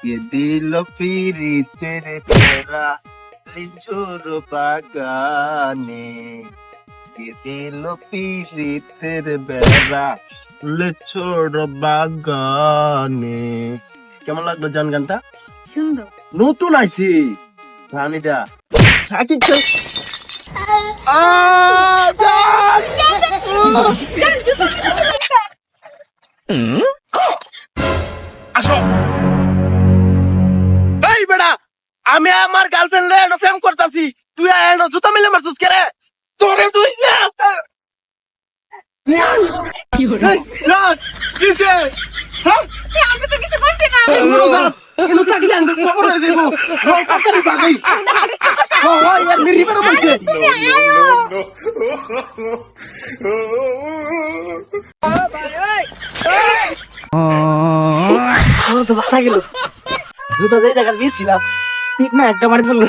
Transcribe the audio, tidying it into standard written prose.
কে দিল পিরিতের বেড়া লিচুর বাগানে, কে দিল পিরিতের বেড়া লিচুর বাগানে। কেমন লাগলো জান গানটা? সুন্দর। নতুন আইছি গানটা সাকিব খান। আসো এই বেড়া, আমি আমার গার্লফ্রেন্ড লয়ে প্রেম করতাছি, তুই এনো জুতা মিলে মারছিস কে রে? তোরে তুই না কিসে? হ্যাঁ আমি তো কিছু করছি না। এনো থাকলে আঙ্গুল খবর হয়ে যাবো। রং তাড়াতাড়ি বাগাই। হয় আর মেরি বেরো বলছে। আমার তো বাসা গেল, জুতা যেই জায়গায় দিয়েছিলাম ঠিক না একটা মারি ফেললো।